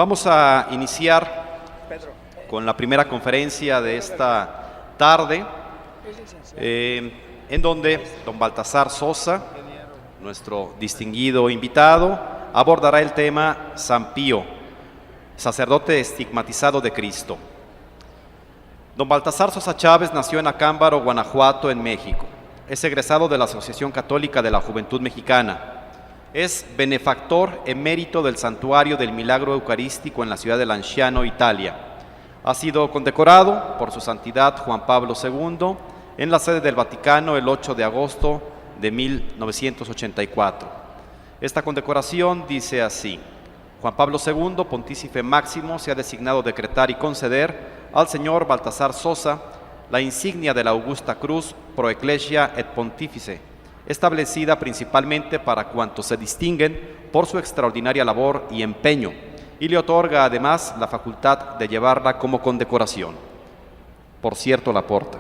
Vamos a iniciar con la primera conferencia de esta tarde, en donde don Baltasar Sosa, nuestro distinguido invitado, abordará el tema San Pío, sacerdote estigmatizado de Cristo. Don Baltasar Sosa Chávez nació en Acámbaro, Guanajuato, en México. Es egresado de la Asociación Católica de la Juventud Mexicana. Es benefactor emérito del Santuario del Milagro Eucarístico en la ciudad de Lanciano, Italia. Ha sido condecorado por su santidad Juan Pablo II en la sede del Vaticano el 8 de agosto de 1984. Esta condecoración dice así: Juan Pablo II, Pontífice Máximo, se ha designado decretar y conceder al señor Baltasar Sosa la insignia de la Augusta Cruz pro Ecclesia et Pontifice, establecida principalmente para cuantos se distinguen por su extraordinaria labor y empeño, y le otorga además la facultad de llevarla como condecoración. Por cierto, la porta.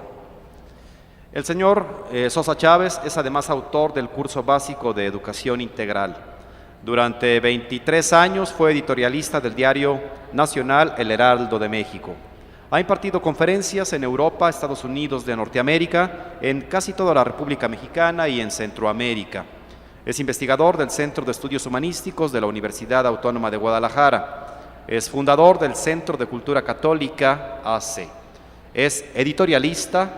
El señor Sosa Chávez es además autor del curso básico de Educación Integral. Durante 23 años fue editorialista del diario nacional El Heraldo de México. Ha impartido conferencias en Europa, Estados Unidos de Norteamérica, en casi toda la República Mexicana y en Centroamérica. Es investigador del Centro de Estudios Humanísticos de la Universidad Autónoma de Guadalajara. Es fundador del Centro de Cultura Católica, AC. Es editorialista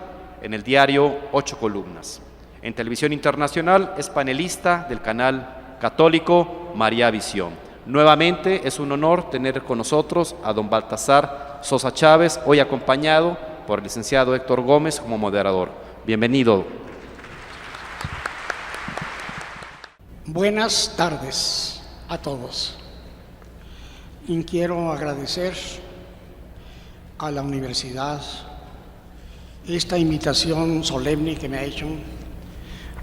en el diario 8 Columnas. En Televisión Internacional es panelista del canal católico María Visión. Nuevamente es un honor tener con nosotros a don Baltasar Sosa Chávez, hoy acompañado por el licenciado Héctor Gómez como moderador. Bienvenido. Buenas tardes a todos. Y quiero agradecer a la universidad esta invitación solemne que me ha hecho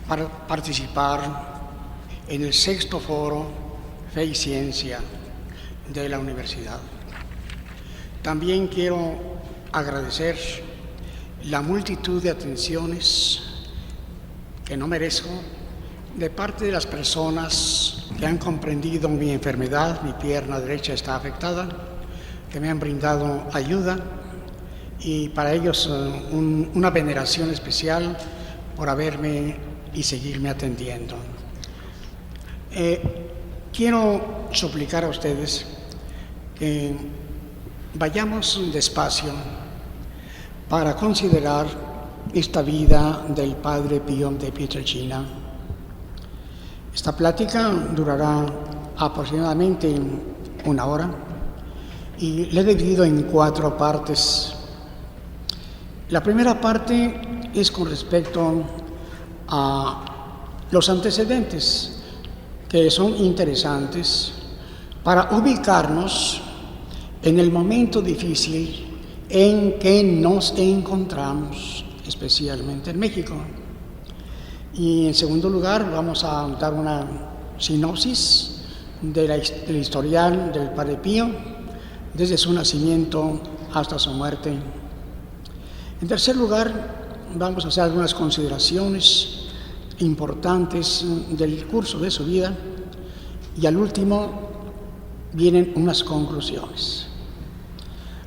para participar en el 6º Foro Fe y Ciencia de la universidad. También quiero agradecer la multitud de atenciones que no merezco de parte de las personas que han comprendido mi enfermedad. Mi pierna derecha está afectada, que me han brindado ayuda, y para ellos una veneración especial por haberme y seguirme atendiendo. Quiero suplicar a ustedes que vayamos despacio para considerar esta vida del Padre Pío de Pietrelcina. Esta plática durará aproximadamente 1 hora y la he dividido en 4 partes. La primera parte es con respecto a los antecedentes, que son interesantes para ubicarnos en el momento difícil en que nos encontramos, especialmente en México. Y en segundo lugar, vamos a dar una sinopsis del historial del Padre Pío, desde su nacimiento hasta su muerte. En tercer lugar, vamos a hacer algunas consideraciones importantes del curso de su vida, y al último vienen unas conclusiones.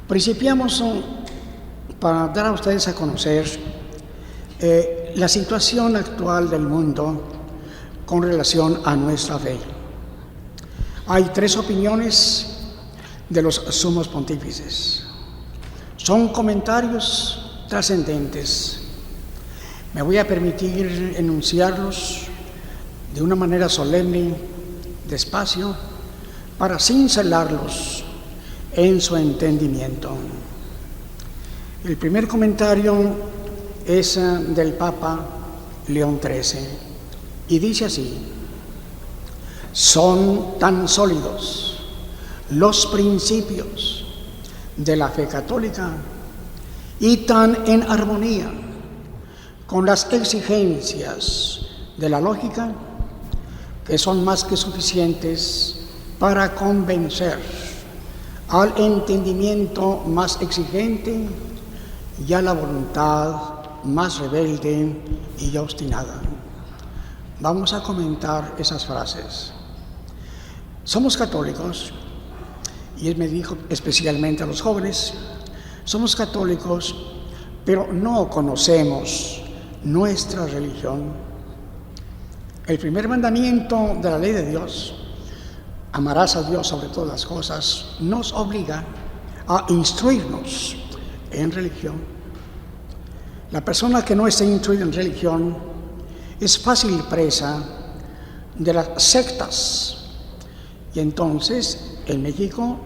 Principiamos para dar a ustedes a conocer la situación actual del mundo con relación a nuestra fe. Hay 3 opiniones de los sumos pontífices. Son comentarios trascendentes. Me voy a permitir enunciarlos de una manera solemne, despacio, para cincelarlos en su entendimiento. El primer comentario es del Papa León XIII y dice así: son tan sólidos los principios de la fe católica y tan en armonía con las exigencias de la lógica, que son más que suficientes para convencer al entendimiento más exigente y a la voluntad más rebelde y obstinada. Vamos a comentar esas frases. Somos católicos y él me dijo especialmente a los jóvenes: somos católicos, pero no conocemos nuestra religión. El primer mandamiento de la ley de Dios, amarás a Dios sobre todas las cosas, nos obliga a instruirnos en religión. La persona que no está instruida en religión es fácil presa de las sectas. Y entonces en México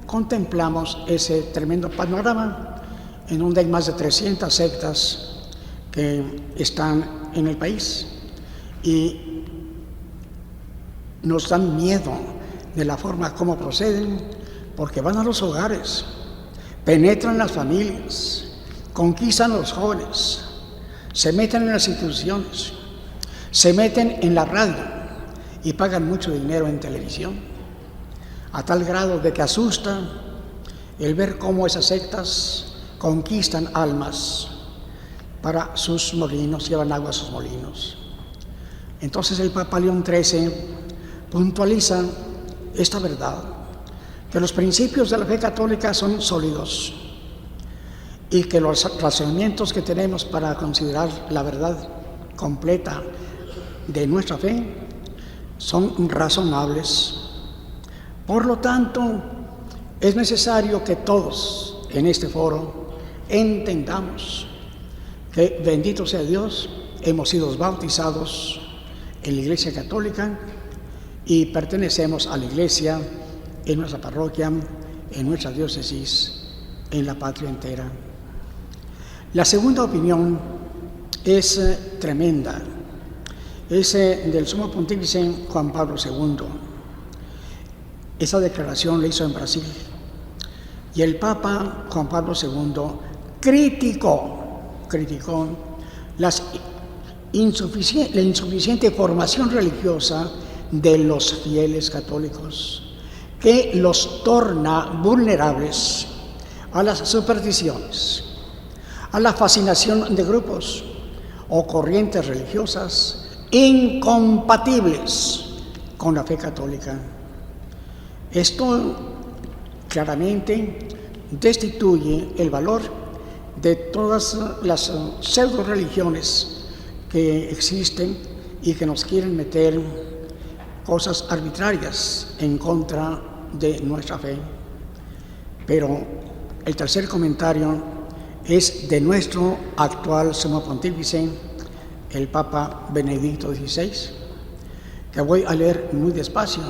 contemplamos ese tremendo panorama en donde hay más de 300 sectas que están en el país y nos dan miedo de la forma como proceden, porque van a los hogares, penetran las familias, conquistan a los jóvenes, se meten en las instituciones, se meten en la radio y pagan mucho dinero en televisión, a tal grado de que asusta el ver cómo esas sectas conquistan almas para sus molinos, llevan agua a sus molinos. Entonces el Papa León XIII puntualiza esta verdad, que los principios de la fe católica son sólidos y que los razonamientos que tenemos para considerar la verdad completa de nuestra fe son razonables. Por lo tanto, es necesario que todos en este foro entendamos que, bendito sea Dios, hemos sido bautizados en la Iglesia Católica y pertenecemos a la Iglesia en nuestra parroquia, en nuestra diócesis, en la patria entera. La segunda opinión es tremenda, es del Sumo Pontífice Juan Pablo II. Esa declaración la hizo en Brasil y el Papa Juan Pablo II criticó la insuficiente formación religiosa de los fieles católicos, que los torna vulnerables a las supersticiones, a la fascinación de grupos o corrientes religiosas incompatibles con la fe católica. Esto claramente destituye el valor de todas las pseudo religiones que existen y que nos quieren meter cosas arbitrarias en contra de nuestra fe. Pero el tercer comentario es de nuestro actual Sumo Pontífice, el Papa Benedicto XVI, que voy a leer muy despacio,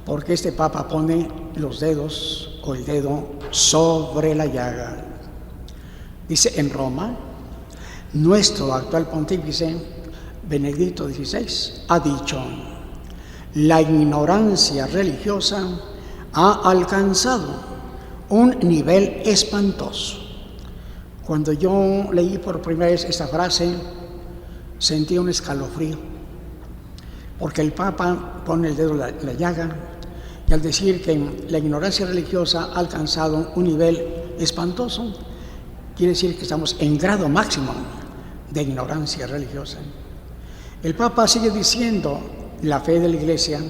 porque este Papa pone los dedos o el dedo sobre la llaga. Dice en Roma, nuestro actual Pontífice Benedicto XVI ha dicho: la ignorancia religiosa ha alcanzado un nivel espantoso. Cuando yo leí por primera vez esta frase, sentí un escalofrío, porque el Papa pone el dedo en la llaga, y al decir que la ignorancia religiosa ha alcanzado un nivel espantoso, quiere decir que estamos en grado máximo de ignorancia religiosa. El Papa sigue diciendo: la fe de la Iglesia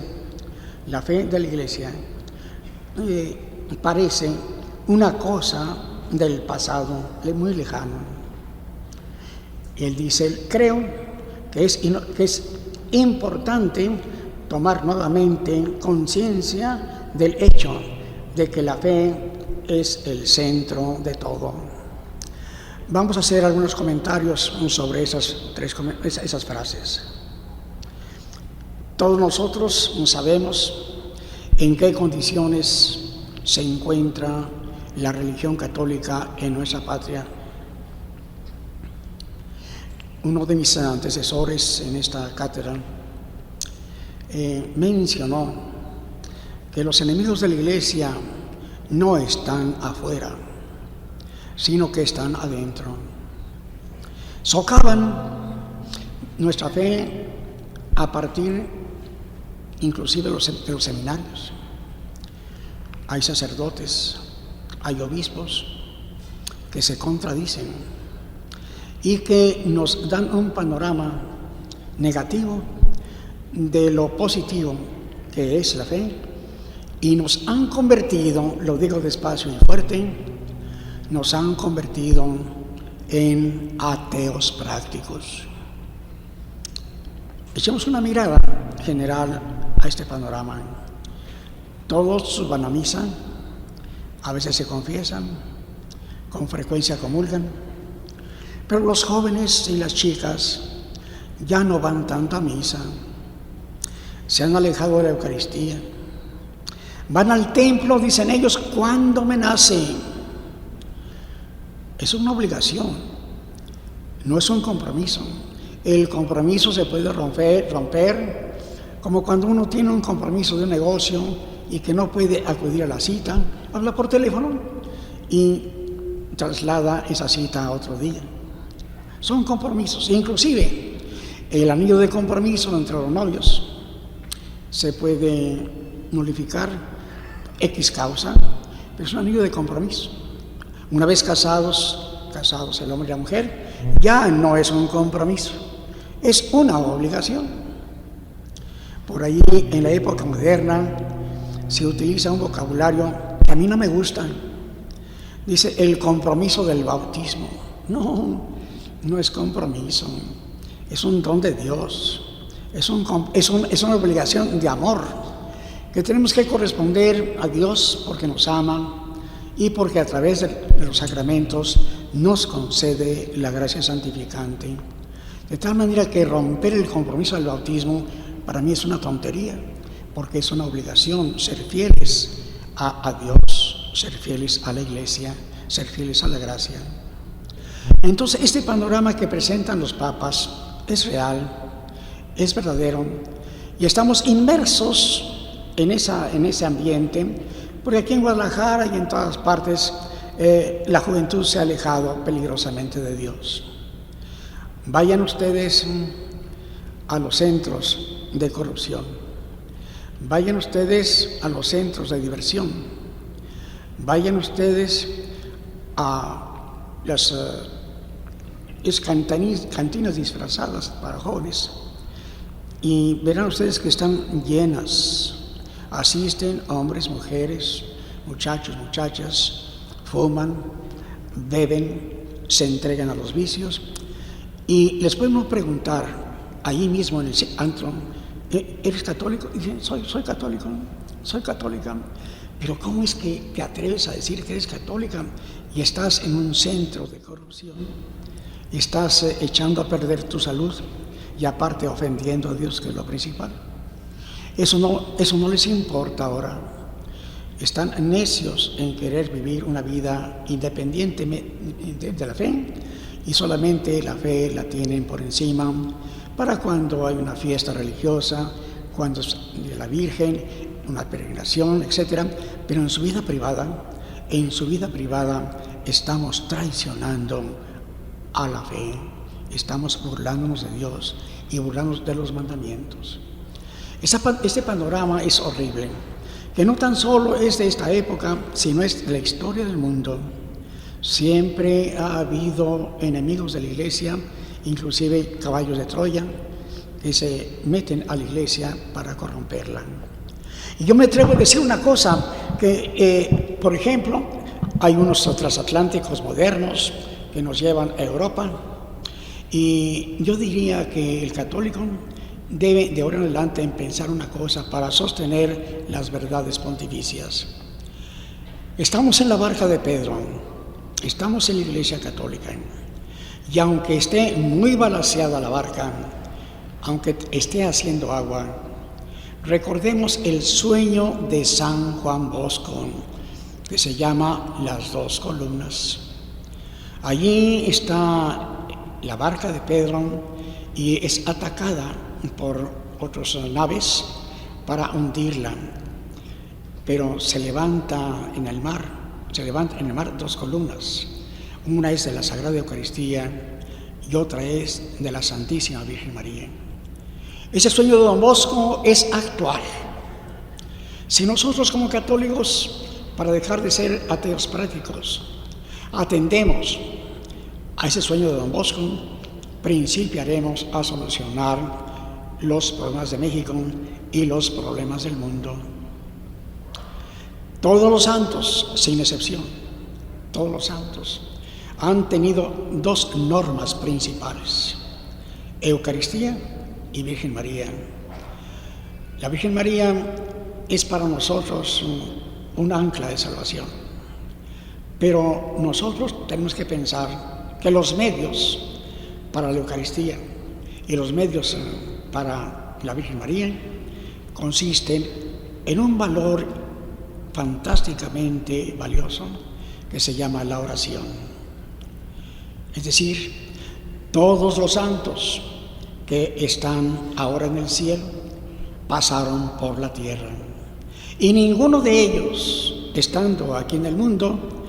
parece una cosa del pasado muy lejano. Él dice: creo que es importante tomar nuevamente conciencia del hecho de que la fe es el centro de todo. Vamos a hacer algunos comentarios sobre esas frases. Todos nosotros sabemos en qué condiciones se encuentra la religión católica en nuestra patria. Uno de mis antecesores en esta cátedra mencionó que los enemigos de la Iglesia no están afuera, sino que están adentro. Socavan nuestra fe a partir inclusive de los seminarios. Hay sacerdotes, hay obispos que se contradicen y que nos dan un panorama negativo de lo positivo que es la fe y nos han convertido, lo digo despacio y fuerte, nos han convertido en ateos prácticos. Echemos una mirada general a este panorama. Todos van a misa, a veces se confiesan, con frecuencia comulgan, pero los jóvenes y las chicas ya no van tanto a misa, se han alejado de la Eucaristía, van al templo, dicen ellos, cuando me nace. Es una obligación, no es un compromiso. El compromiso se puede romper como cuando uno tiene un compromiso de un negocio y que no puede acudir a la cita, habla por teléfono y traslada esa cita a otro día. Son compromisos, inclusive el anillo de compromiso entre los novios se puede nulificar X causa, pero es un anillo de compromiso. Una vez casados el hombre y la mujer, ya no es un compromiso, es una obligación. Por ahí en la época moderna se utiliza un vocabulario que a mí no me gusta. Dice el compromiso del bautismo. No es compromiso, es un don de Dios, es una obligación de amor que tenemos que corresponder a Dios porque nos ama y porque a través de los sacramentos nos concede la gracia santificante. De tal manera que romper el compromiso del bautismo para mí es una tontería, porque es una obligación ser fieles a Dios, ser fieles a la Iglesia, ser fieles a la gracia. Entonces, este panorama que presentan los papas es real, es verdadero, y estamos inmersos en ese ambiente, porque aquí en Guadalajara y en todas partes la juventud se ha alejado peligrosamente de Dios. Vayan ustedes a los centros de corrupción, vayan ustedes a los centros de diversión, vayan ustedes a las cantinas disfrazadas para jóvenes y verán ustedes que están llenas. Asisten hombres, mujeres, muchachos, muchachas, fuman, beben, se entregan a los vicios y les podemos preguntar ahí mismo en el antro, ¿eres católico? Y dicen, soy católico, soy católica. Pero ¿cómo es que te atreves a decir que eres católica y estás en un centro de corrupción? Estás echando a perder tu salud y aparte ofendiendo a Dios, que es lo principal. Eso no les importa ahora. Están necios en querer vivir una vida independiente de la fe y solamente la fe la tienen por encima para cuando hay una fiesta religiosa, cuando es de la Virgen, una peregrinación, etc. Pero en su vida privada estamos traicionando a la fe, estamos burlándonos de Dios y burlándonos de los mandamientos. Este panorama es horrible, que no tan solo es de esta época, sino es de la historia del mundo. Siempre ha habido enemigos de la Iglesia, inclusive caballos de Troya, que se meten a la Iglesia para corromperla. Y yo me atrevo a decir una cosa, que por ejemplo, hay unos transatlánticos modernos que nos llevan a Europa, y yo diría que el católico debe de ahora en adelante pensar una cosa para sostener las verdades pontificias. Estamos en la barca de Pedro, estamos en la Iglesia Católica, y aunque esté muy balanceada la barca, aunque esté haciendo agua, recordemos el sueño de San Juan Bosco, que se llama Las Dos Columnas. Allí está la barca de Pedro y es atacada por otras naves para hundirla, pero se levanta en el mar dos columnas. Una es de la Sagrada Eucaristía y otra es de la Santísima Virgen María. Ese sueño de Don Bosco es actual. Si nosotros como católicos, para dejar de ser ateos prácticos, atendemos a ese sueño de Don Bosco, principiaremos a solucionar los problemas de México y los problemas del mundo. Todos los santos, sin excepción, todos los santos han tenido dos normas principales: Eucaristía y Virgen María. La Virgen María es para nosotros un ancla de salvación, pero nosotros tenemos que pensar que los medios para la Eucaristía y los medios para la Virgen María consisten en un valor fantásticamente valioso que se llama la oración. Es decir, todos los santos que están ahora en el cielo pasaron por la tierra, y ninguno de ellos, estando aquí en el mundo,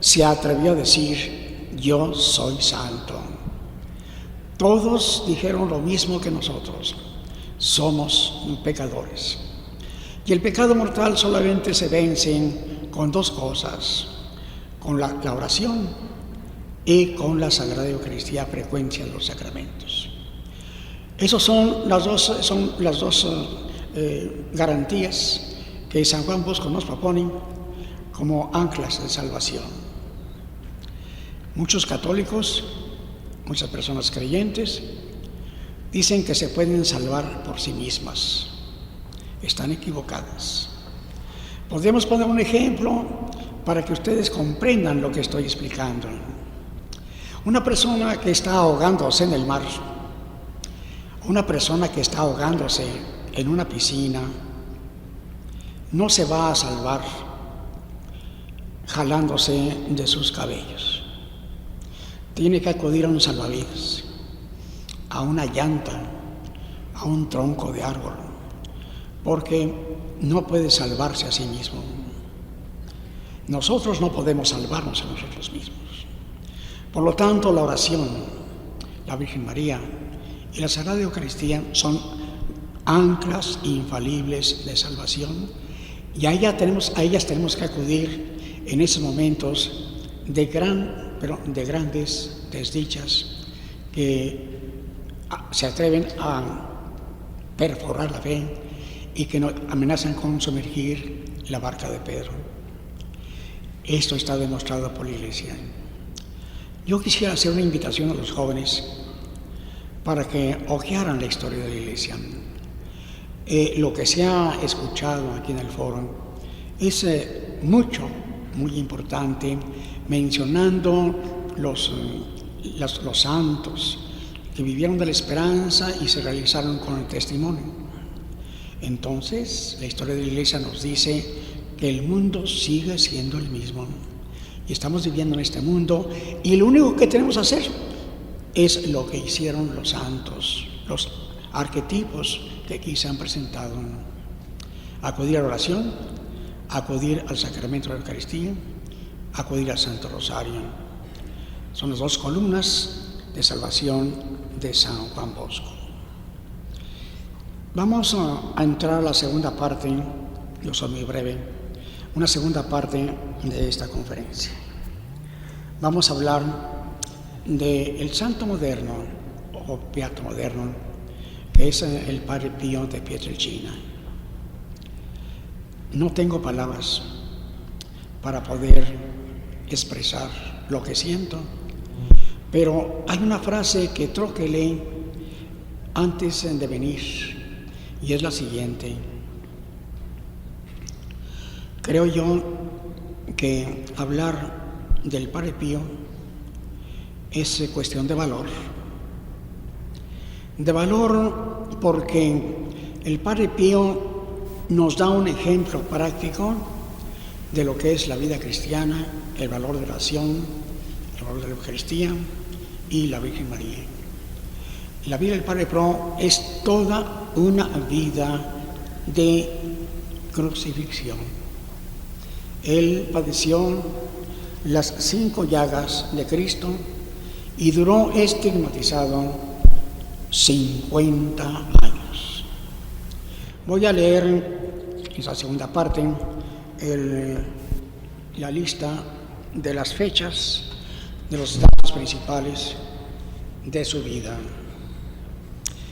se atrevió a decir: yo soy santo. Todos dijeron lo mismo que nosotros: somos pecadores. Y el pecado mortal solamente se vence con dos cosas: con la oración y con la Sagrada Eucaristía, frecuencia de los sacramentos. Esas son las dos garantías que San Juan Bosco nos propone como anclas de salvación. Muchos católicos, muchas personas creyentes, dicen que se pueden salvar por sí mismas. Están equivocadas. Podemos poner un ejemplo para que ustedes comprendan lo que estoy explicando. Una persona que está ahogándose en el mar, una persona que está ahogándose en una piscina, no se va a salvar jalándose de sus cabellos. Tiene que acudir a un salvavidas, a una llanta, a un tronco de árbol, porque no puede salvarse a sí mismo. Nosotros no podemos salvarnos a nosotros mismos. Por lo tanto, la oración, la Virgen María y la Sagrada Eucaristía son anclas infalibles de salvación, y a ellas tenemos que acudir en esos momentos de grandes desdichas que se atreven a perforar la fe y que amenazan con sumergir la barca de Pedro. Esto está demostrado por la Iglesia. Yo quisiera hacer una invitación a los jóvenes para que ojearan la historia de la Iglesia. Lo que se ha escuchado aquí en el foro es muy importante, mencionando los santos que vivieron de la esperanza y se realizaron con el testimonio. Entonces, la historia de la Iglesia nos dice que el mundo sigue siendo el mismo, y estamos viviendo en este mundo, y lo único que tenemos que hacer es lo que hicieron los santos, los arquetipos que aquí se han presentado: acudir a la oración, acudir al sacramento de la Eucaristía, acudir al Santo Rosario. Son las dos columnas de salvación de San Juan Bosco. Vamos a entrar a la segunda parte, yo soy muy breve, una segunda parte de esta conferencia. Vamos a hablar del santo moderno o beato moderno, que es el Padre Pío de Pietrelcina. No tengo palabras para poder expresar lo que siento, pero hay una frase que troquelé antes de venir, y es la siguiente: creo yo que hablar del Padre Pío es cuestión de valor porque el Padre Pío nos da un ejemplo práctico de lo que es la vida cristiana, el valor de la oración, el valor de la Eucaristía y la Virgen María. La vida del Padre Pío es toda una vida de crucifixión. Él padeció las 5 llagas de Cristo y duró estigmatizado 50 años. Voy a leer en esa segunda parte la lista de las fechas, de los datos principales de su vida.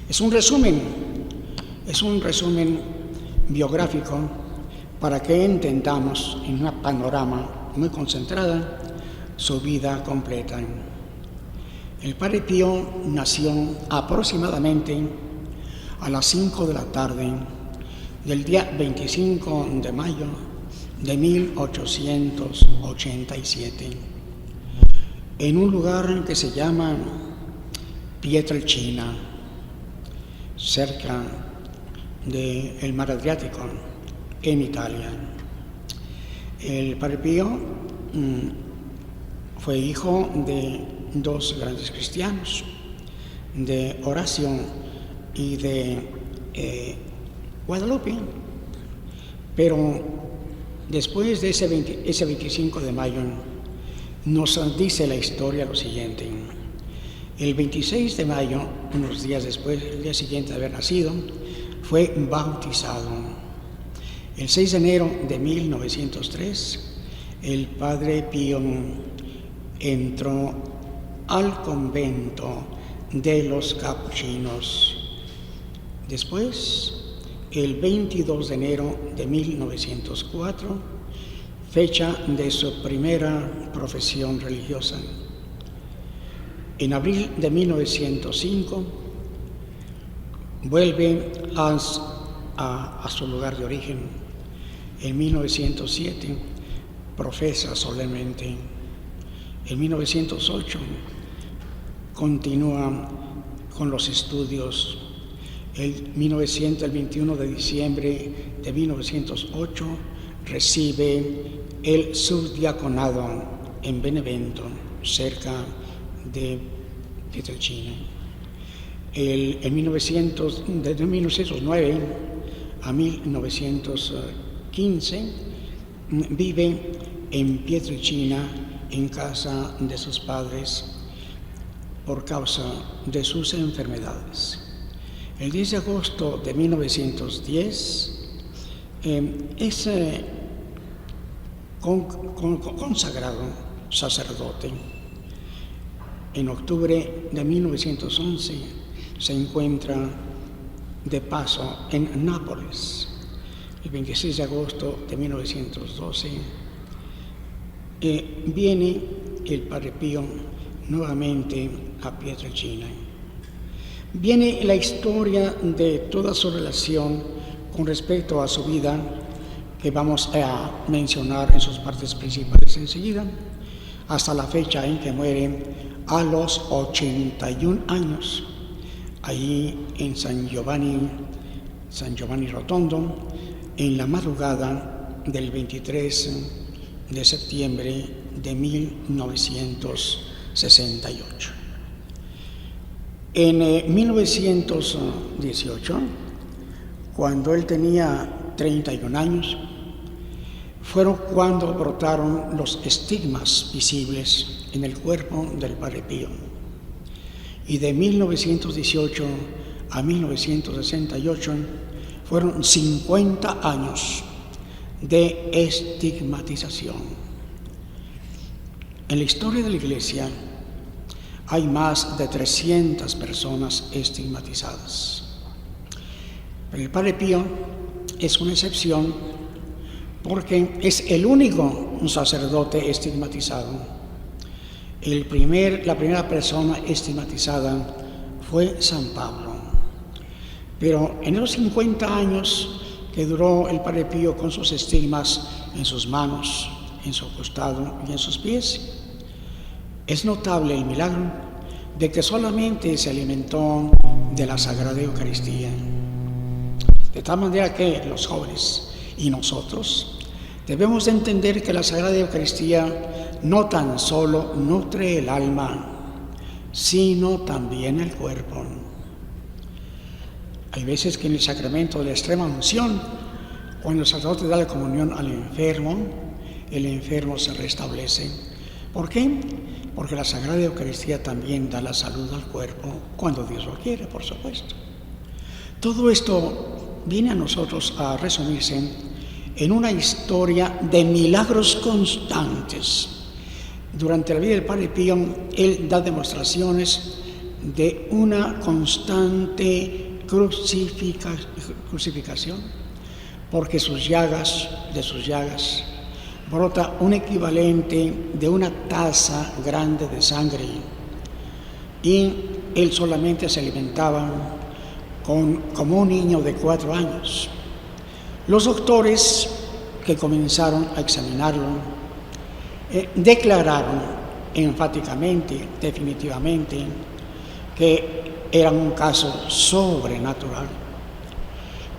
Es un resumen biográfico, para que entendamos en una panorama muy concentrada su vida completa. El Padre Pío nació aproximadamente a las 5 de la tarde del día 25 de mayo de 1887 en un lugar que se llama Pietrelcina, cerca del mar Adriático, en Italia. El Padre Pío fue hijo de dos grandes cristianos, de Horacio y de Guadalupe, pero después de ese 25 de mayo nos dice la historia lo siguiente. El 26 de mayo, unos días después, el día siguiente de haber nacido, fue bautizado. El 6 de enero de 1903, el Padre Pío entró al convento de los capuchinos. Después, el 22 de enero de 1904, fecha de su primera profesión religiosa. En abril de 1905, vuelve a su lugar de origen. En 1907, profesa solemnemente. En 1908, continúa con los estudios. El 21 de diciembre de 1908, recibe el subdiaconado en Benevento, cerca de Pietrelcina. En 1909 a 1915 vive en Pietrelcina en casa de sus padres por causa de sus enfermedades. El 10 de agosto de 1910 es consagrado sacerdote. En octubre de 1911 se encuentra de paso en Nápoles. El 26 de agosto de 1912 viene el Padre Pío nuevamente a Pietrelcina. Viene la historia de toda su relación con respecto a su vida, que vamos a mencionar en sus partes principales enseguida, hasta la fecha en que muere a los 81 años, allí en San Giovanni Rotondo, en la madrugada del 23 de septiembre de 1968. En 1918, cuando él tenía 31 años, fueron cuando brotaron los estigmas visibles en el cuerpo del Padre Pío. Y de 1918 a 1968 fueron 50 años de estigmatización. En la historia de la Iglesia hay más de 300 personas estigmatizadas. Pero el Padre Pío es una excepción porque es el único sacerdote estigmatizado. La primera persona estigmatizada fue San Pablo. Pero en esos 50 años que duró el Padre Pío con sus estigmas en sus manos, en su costado y en sus pies, es notable el milagro de que solamente se alimentó de la Sagrada Eucaristía. De tal manera que los jóvenes y nosotros debemos de entender que la Sagrada Eucaristía no tan solo nutre el alma, sino también el cuerpo. Hay veces que en el sacramento de la extrema unción, cuando el sacerdote da la comunión al enfermo, el enfermo se restablece. ¿Por qué? Porque la Sagrada Eucaristía también da la salud al cuerpo cuando Dios lo quiere, por supuesto. Todo esto viene a nosotros a resumirse en una historia de milagros constantes. Durante la vida del Padre Pío, él da demostraciones de una constante crucificación porque de sus llagas, brota un equivalente de una taza grande de sangre, y él solamente se alimentaba como un niño de 4 años. Los doctores que comenzaron a examinarlo declararon enfáticamente, definitivamente, que era un caso sobrenatural.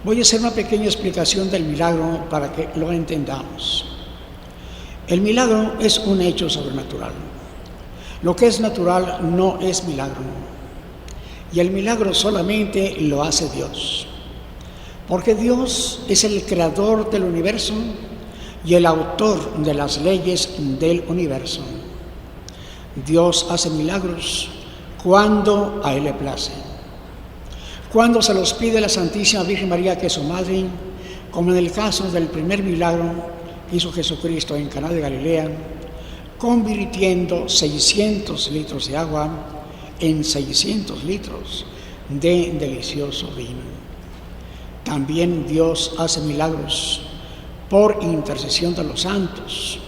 Voy a hacer una pequeña explicación del milagro para que lo entendamos. El milagro es un hecho sobrenatural. Lo que es natural no es milagro. Y el milagro solamente lo hace Dios. Porque Dios es el creador del universo y el autor de las leyes del universo. Dios hace milagros cuando a Él le place. Cuando se los pide la Santísima Virgen María, que es su madre, como en el caso del primer milagro que hizo Jesucristo en Caná de Galilea, convirtiendo 600 litros de agua en 600 litros de delicioso vino. También Dios hace milagros por intercesión de los santos.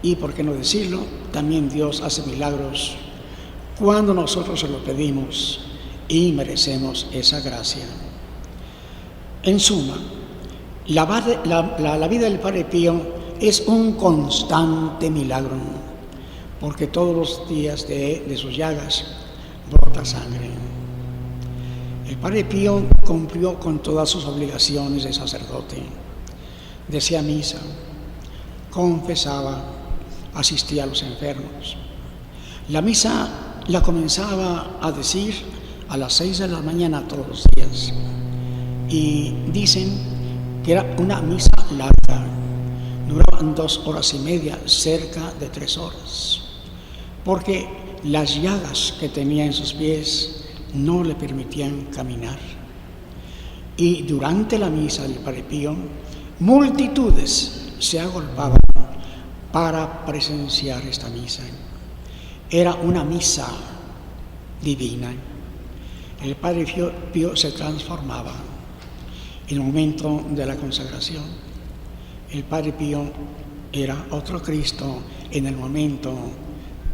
Y por qué no decirlo, también Dios hace milagros cuando nosotros se lo pedimos y merecemos esa gracia. En suma, la vida del Padre Pío es un constante milagro, porque todos los días de sus llagas brota sangre. El Padre Pío cumplió con todas sus obligaciones de sacerdote. Decía misa, confesaba, asistía a los enfermos. La misa la comenzaba a decir a las 6 de la mañana todos los días. Y dicen que era una misa larga. Duraban 2 horas y media, cerca de 3 horas. Porque las llagas que tenía en sus pies no le permitían caminar. Y durante la misa del Padre Pío, multitudes se agolpaban para presenciar esta misa. Era una misa divina. El Padre Pío se transformaba en el momento de la consagración. El Padre Pío era otro Cristo en el momento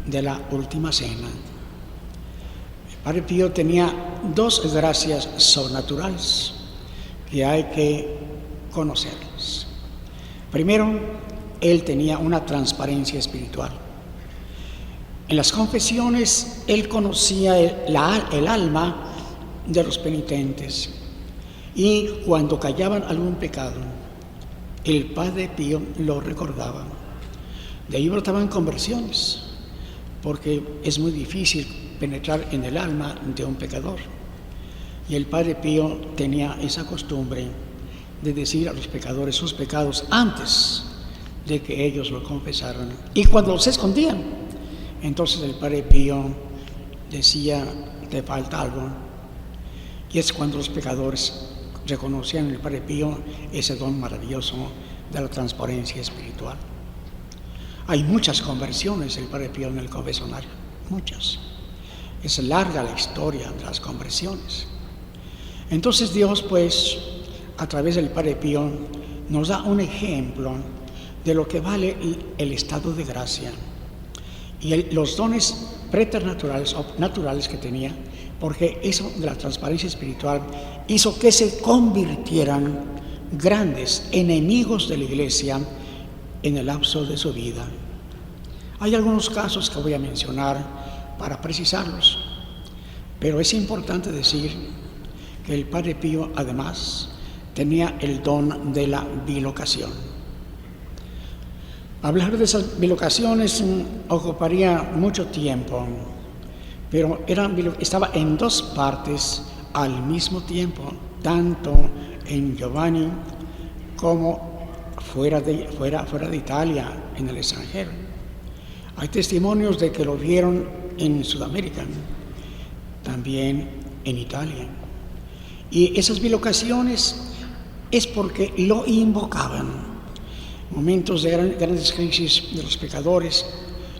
de la última cena. El Padre Pío tenía 2 gracias sobrenaturales que hay que conocerlas. Primero, él tenía una transparencia espiritual. En las confesiones, él conocía el alma de los penitentes, y cuando callaban algún pecado, el Padre Pío lo recordaba. De ahí brotaban conversiones, porque es muy difícil penetrar en el alma de un pecador. Y el Padre Pío tenía esa costumbre de decir a los pecadores sus pecados antes de que ellos lo confesaran. Y cuando se escondían, entonces el Padre Pío decía: te falta algo. Y es cuando los pecadores reconocían en el Padre Pío ese don maravilloso de la transparencia espiritual. Hay muchas conversiones del Padre Pío en el confesionario, muchas. Es larga la historia de las conversiones. Entonces Dios, pues, a través del Padre Pío, nos da un ejemplo de lo que vale el estado de gracia y los dones preternaturales o naturales que tenía, porque eso de la transparencia espiritual hizo que se convirtieran grandes enemigos de la Iglesia en el lapso de su vida. Hay algunos casos que voy a mencionar para precisarlos, pero es importante decir que el Padre Pío además tenía el don de la bilocación. Hablar de esas bilocaciones ocuparía mucho tiempo, pero estaba en 2 partes al mismo tiempo, tanto en Giovanni como fuera de Italia, en el extranjero. Hay testimonios de que lo vieron en Sudamérica, también en Italia. Y esas bilocaciones es porque lo invocaban. Momentos de grandes crisis de los pecadores,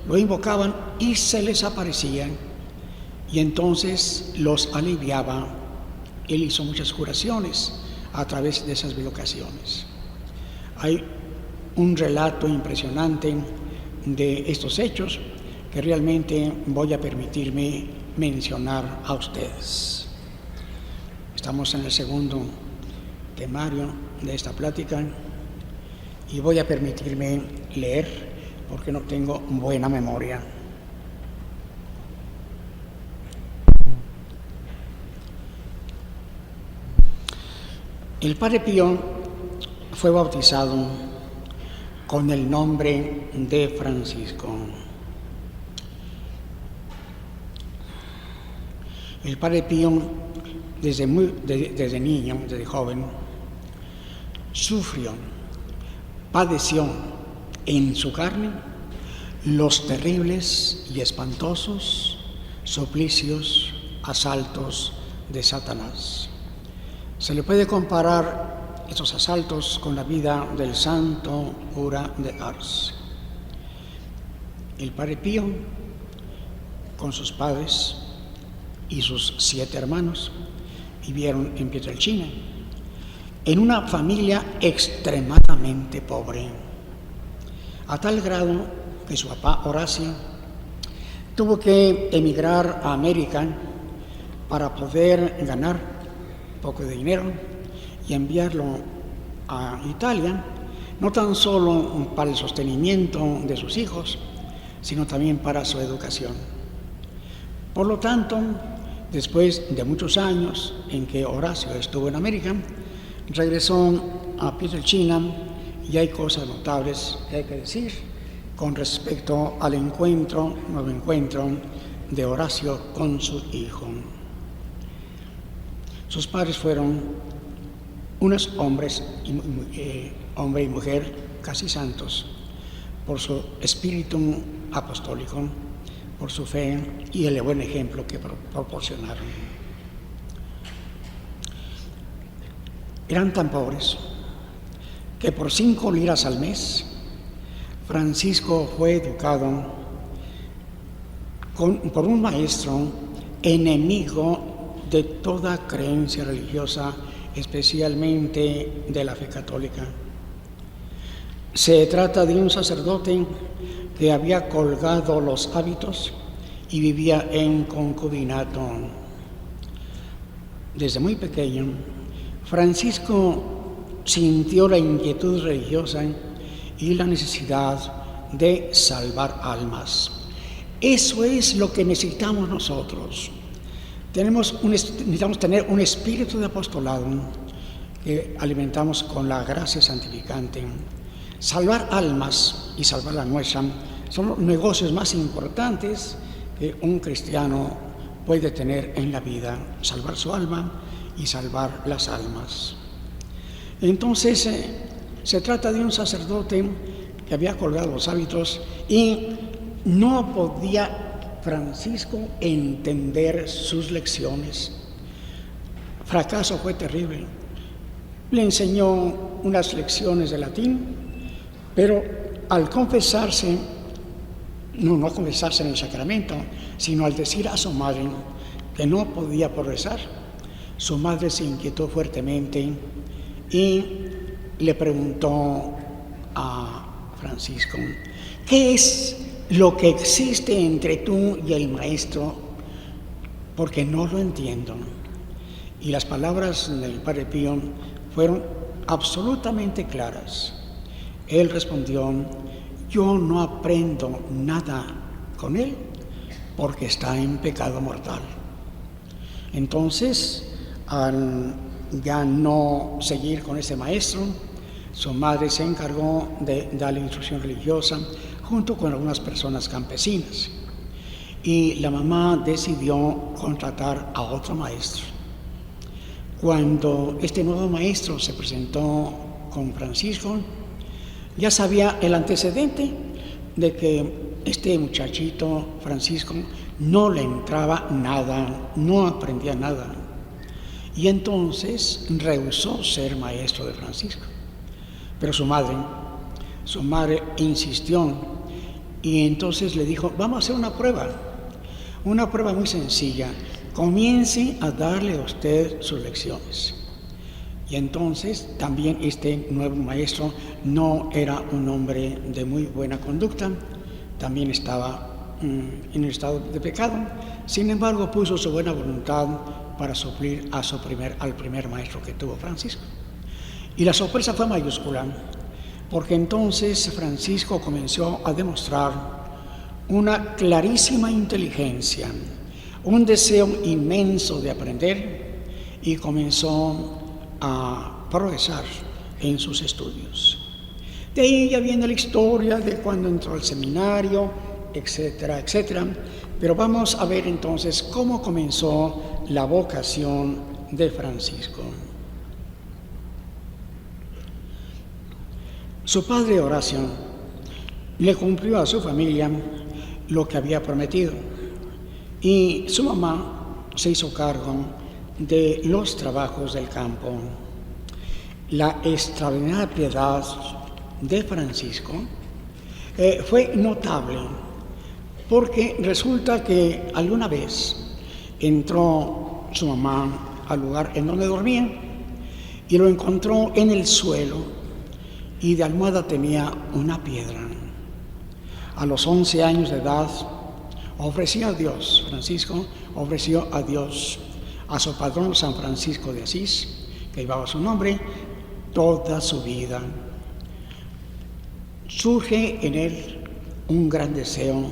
lo invocaban y se les aparecían, y entonces los aliviaba. Él hizo muchas curaciones a través de esas bilocaciones. Hay un relato impresionante de estos hechos que realmente voy a permitirme mencionar a ustedes. Estamos en el segundo temario de esta plática y voy a permitirme leer porque no tengo buena memoria. El Padre Pío fue bautizado con el nombre de Francisco. El Padre Pío, desde niño, desde joven, sufrió, padeció en su carne los terribles y espantosos suplicios, asaltos de Satanás. Se le puede comparar estos asaltos con la vida del santo cura de Ars. El Padre Pío, con sus padres y sus 7 hermanos, vivieron en Pietrelcina, en una familia extremadamente pobre, a tal grado que su papá Horacio tuvo que emigrar a América para poder ganar poco de dinero y enviarlo a Italia, no tan solo para el sostenimiento de sus hijos, sino también para su educación. Por lo tanto, después de muchos años en que Horacio estuvo en América, regresó a Pietrelcina y hay cosas notables que hay que decir con respecto al nuevo encuentro de Horacio con su hijo. Sus padres fueron unos hombres, hombre y mujer, casi santos, por su espíritu apostólico, por su fe y el buen ejemplo que proporcionaron. Eran tan pobres que por 5 liras al mes, Francisco fue educado por un maestro enemigo de toda creencia religiosa, especialmente de la fe católica. Se trata de un sacerdote que había colgado los hábitos y vivía en concubinato. Desde muy pequeño, Francisco sintió la inquietud religiosa y la necesidad de salvar almas. Eso es lo que necesitamos nosotros. Necesitamos tener un espíritu de apostolado que alimentamos con la gracia santificante. Salvar almas y salvar la nuestra son los negocios más importantes que un cristiano puede tener en la vida, salvar su alma y salvar las almas. Entonces, se trata de un sacerdote que había colgado los hábitos y no podía Francisco entender sus lecciones. Fracaso fue terrible. Le enseñó unas lecciones de latín, pero al confesarse, no confesarse en el sacramento, sino al decir a su madre que no podía progresar, su madre se inquietó fuertemente y le preguntó a Francisco: ¿qué es lo que existe entre tú y el maestro? Porque no lo entiendo. Y las palabras del Padre Pío fueron absolutamente claras. Él respondió: yo no aprendo nada con él porque está en pecado mortal. Entonces, al ya no seguir con ese maestro, su madre se encargó de darle instrucción religiosa junto con algunas personas campesinas. Y la mamá decidió contratar a otro maestro. Cuando este nuevo maestro se presentó con Francisco, ya sabía el antecedente de que este muchachito Francisco no le entraba nada, no aprendía nada. Y entonces rehusó ser maestro de Francisco. Pero su madre insistió y entonces le dijo: vamos a hacer una prueba muy sencilla. Comience a darle a usted sus lecciones. Y entonces también este nuevo maestro no era un hombre de muy buena conducta, también estaba en estado de pecado. Sin embargo, puso su buena voluntad para suplir al primer maestro que tuvo Francisco. Y la sorpresa fue mayúscula, porque entonces Francisco comenzó a demostrar una clarísima inteligencia, un deseo inmenso de aprender, y comenzó a progresar en sus estudios. De ahí ya viene la historia de cuando entró al seminario, etcétera, etcétera. Pero vamos a ver entonces cómo comenzó la vocación de Francisco. Su padre Horacio le cumplió a su familia lo que había prometido, y su mamá se hizo cargo de los trabajos del campo. La extraordinaria piedad de Francisco fue notable, porque resulta que alguna vez entró su mamá al lugar en donde dormía y lo encontró en el suelo, y de almohada tenía una piedra. A los 11 años de edad Francisco ofreció a Dios, a su patrón San Francisco de Asís, que llevaba su nombre, toda su vida. Surge en él un gran deseo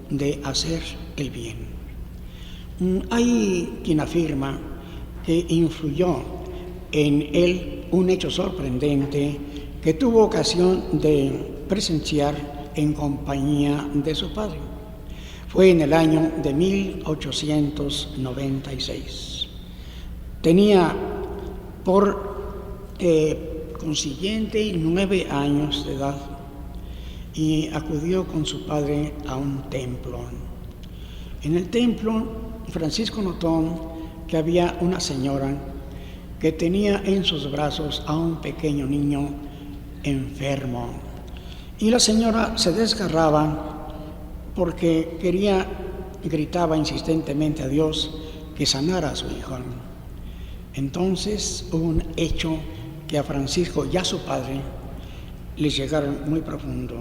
de hacer el bien. Hay quien afirma que influyó en él un hecho sorprendente que tuvo ocasión de presenciar en compañía de su padre. Fue en el año de 1896. Tenía por consiguiente 9 años de edad y acudió con su padre a un templo. En el templo, Francisco notó que había una señora que tenía en sus brazos a un pequeño niño enfermo, y la señora se desgarraba porque gritaba insistentemente a Dios que sanara a su hijo. Entonces hubo un hecho que a Francisco y a su padre les llegaron muy profundo.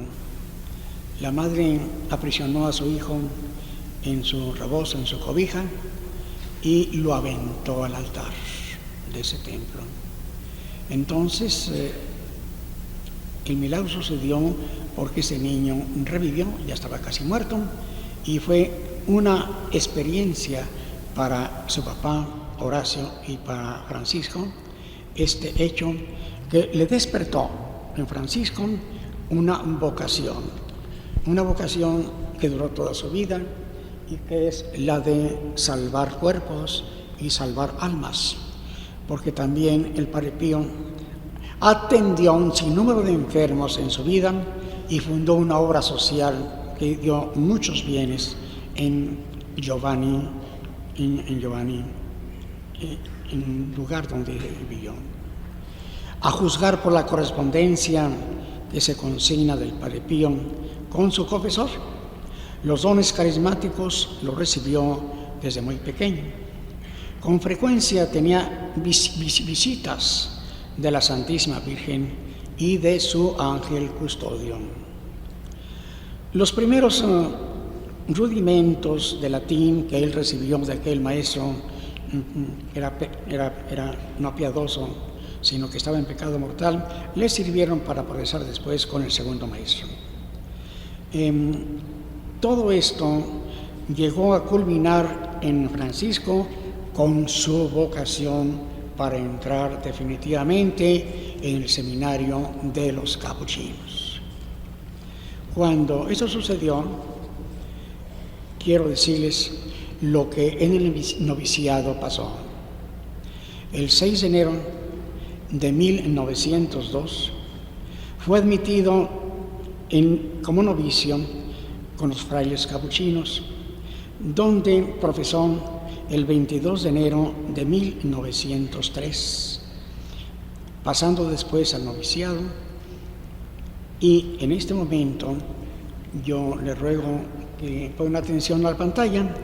La madre aprisionó a su hijo en su rebozo, en su cobija, y lo aventó al altar de ese templo. Entonces el milagro sucedió porque ese niño revivió, ya estaba casi muerto, y fue una experiencia para su papá Horacio y para Francisco este hecho que le despertó en Francisco una vocación que duró toda su vida, y que es la de salvar cuerpos y salvar almas, porque también el Padre Pío atendió a un sinnúmero de enfermos en su vida y fundó una obra social que dio muchos bienes en Giovanni, en el lugar donde vivió. A juzgar por la correspondencia que se consigna del Padre Pío con su confesor, los dones carismáticos los recibió desde muy pequeño. Con frecuencia tenía visitas de la Santísima Virgen y de su ángel custodio. Los primeros rudimentos de latín que él recibió de aquel maestro era no piadoso, sino que estaba en pecado mortal, le sirvieron para progresar después con el segundo maestro. Todo esto llegó a culminar en Francisco con su vocación para entrar definitivamente en el seminario de los capuchinos. Cuando eso sucedió, quiero decirles lo que en el noviciado pasó. El 6 de enero de 1902 fue admitido como novicio con los frailes capuchinos, donde profesó el 22 de enero de 1903, pasando después al noviciado. Y en este momento yo le ruego que pongan atención a la pantalla,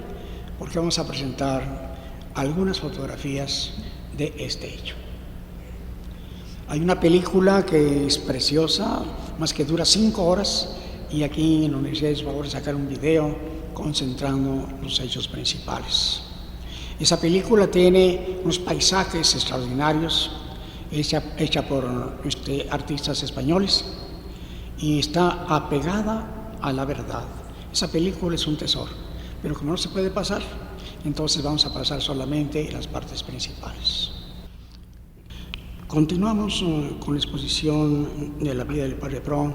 porque vamos a presentar algunas fotografías de este hecho. Hay una película que es preciosa, más que dura 5 horas, y aquí en la Universidad de Salvador sacar un video concentrando los hechos principales. Esa película tiene unos paisajes extraordinarios, hecha por artistas españoles, y está apegada a la verdad. Esa película es un tesoro, pero como no se puede pasar, entonces vamos a pasar solamente las partes principales. Continuamos con la exposición de la vida del Padre Pro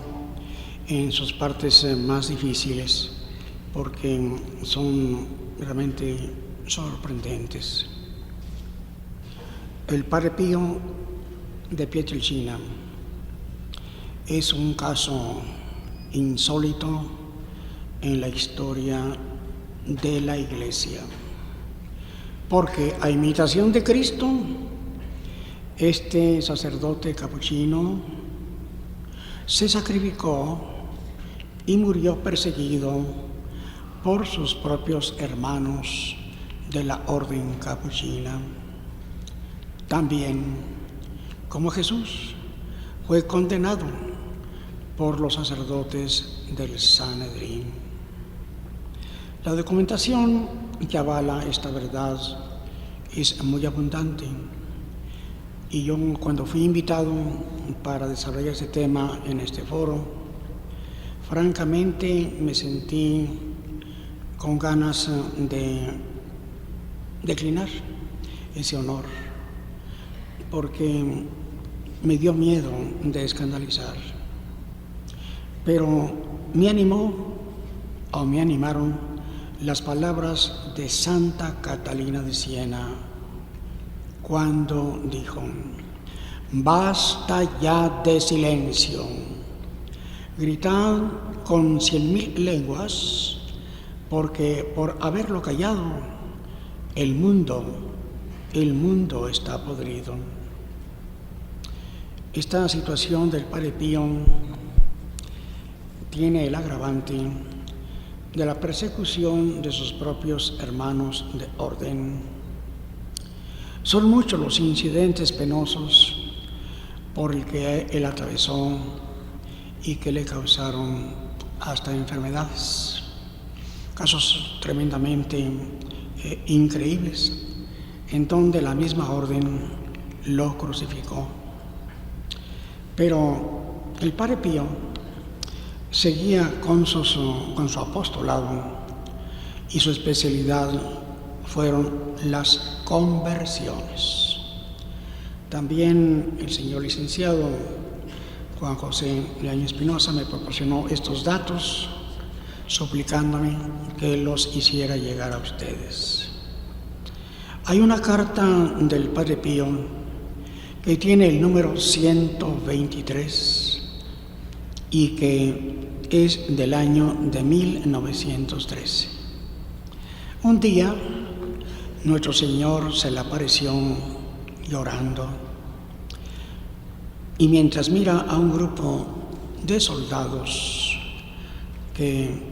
en sus partes más difíciles, porque son realmente sorprendentes. El Padre Pío de Pietrelcina es un caso insólito en la historia de la Iglesia, porque a imitación de Cristo, este sacerdote capuchino se sacrificó y murió perseguido por sus propios hermanos de la orden capuchina. También, como Jesús, fue condenado por los sacerdotes del Sanedrín. La documentación que avala esta verdad es muy abundante, y yo, cuando fui invitado para desarrollar este tema en este foro, francamente me sentí con ganas de declinar ese honor, porque me dio miedo de escandalizar. Pero me animaron las palabras de Santa Catalina de Siena, cuando dijo: basta ya de silencio, gritad con 100.000 lenguas, porque por haberlo callado, el mundo está podrido. Esta situación del Padre Pío tiene el agravante de la persecución de sus propios hermanos de orden. Son muchos los incidentes penosos por el que él atravesó y que le causaron hasta enfermedades, casos tremendamente increíbles, en donde la misma orden lo crucificó. Pero el Padre Pío seguía con su apostolado, y su especialidad fueron las conversiones. También el señor licenciado Juan José Leaño Espinosa me proporcionó estos datos, suplicándome que los hiciera llegar a ustedes. Hay una carta del Padre Pío que tiene el número 123 y que es del año de 1913. Un día, nuestro Señor se le apareció llorando, y mientras mira a un grupo de soldados que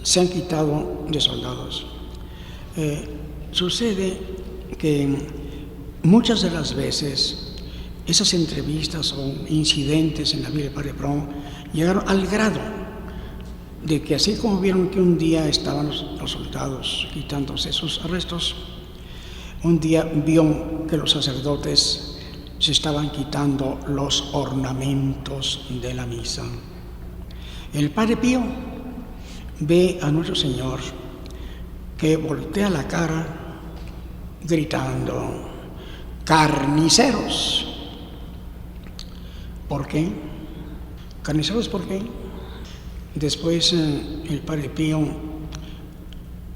se han quitado de soldados, sucede que muchas de las veces esas entrevistas o incidentes en la vida del Padre Pro llegaron al grado de que, así como vieron que un día estaban los soldados quitándose sus arrestos, un día vio que los sacerdotes se estaban quitando los ornamentos de la misa. El Padre Pío ve a nuestro Señor que voltea la cara gritando: carniceros. ¿Por qué? ¿Carniceros por qué? Después el Padre Pío,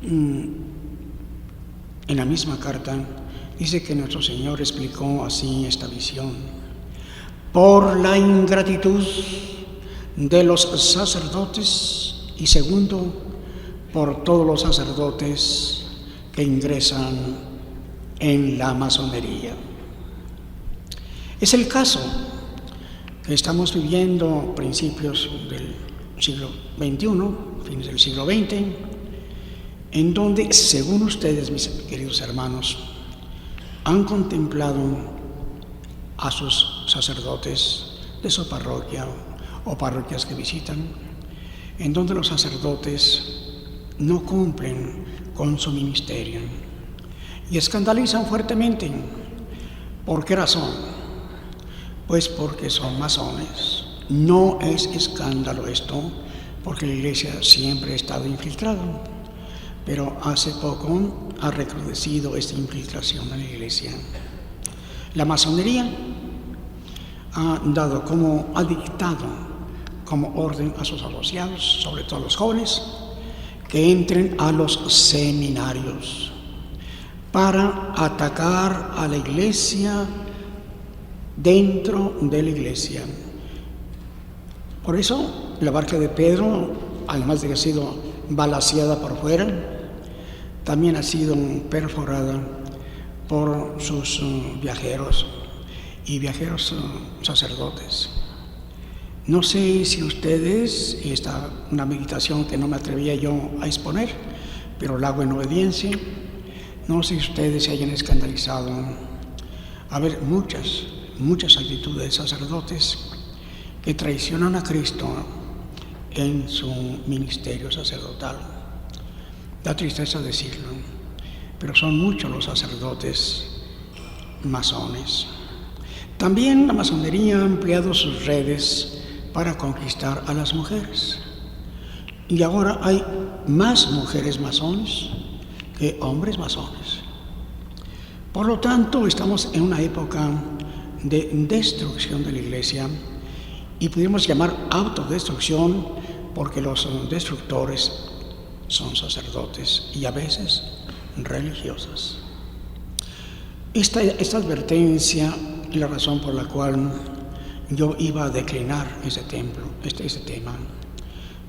en la misma carta, dice que nuestro Señor explicó así esta visión: por la ingratitud de los sacerdotes, y segundo, por todos los sacerdotes que ingresan en la masonería. Es el caso que estamos viviendo principios del siglo XXI, fines del siglo XX, en donde, según ustedes, mis queridos hermanos, han contemplado a sus sacerdotes de su parroquia o parroquias que visitan, en donde los sacerdotes no cumplen con su ministerio y escandalizan fuertemente. ¿Por qué razón? Pues porque son masones. No es escándalo esto, porque la Iglesia siempre ha estado infiltrada, pero hace poco ha recrudecido esta infiltración en la Iglesia. La masonería ha dictado como orden a sus asociados, sobre todo a los jóvenes, que entren a los seminarios para atacar a la Iglesia dentro de la Iglesia. Por eso la barca de Pedro, además de que ha sido balaceada por fuera, también ha sido perforada por sus viajeros sacerdotes. No sé si ustedes, y esta una meditación que no me atrevía yo a exponer, pero la hago en obediencia, no sé si ustedes se hayan escandalizado a ver muchas actitudes de sacerdotes que traicionan a Cristo en su ministerio sacerdotal. Da tristeza decirlo, pero son muchos los sacerdotes masones. También la masonería ha empleado sus redes para conquistar a las mujeres. Y ahora hay más mujeres masones que hombres masones. Por lo tanto, estamos en una época de destrucción de la Iglesia, y pudimos llamar autodestrucción porque los destructores son sacerdotes y a veces religiosas. Esta advertencia es la razón por la cual yo iba a declinar ese tema.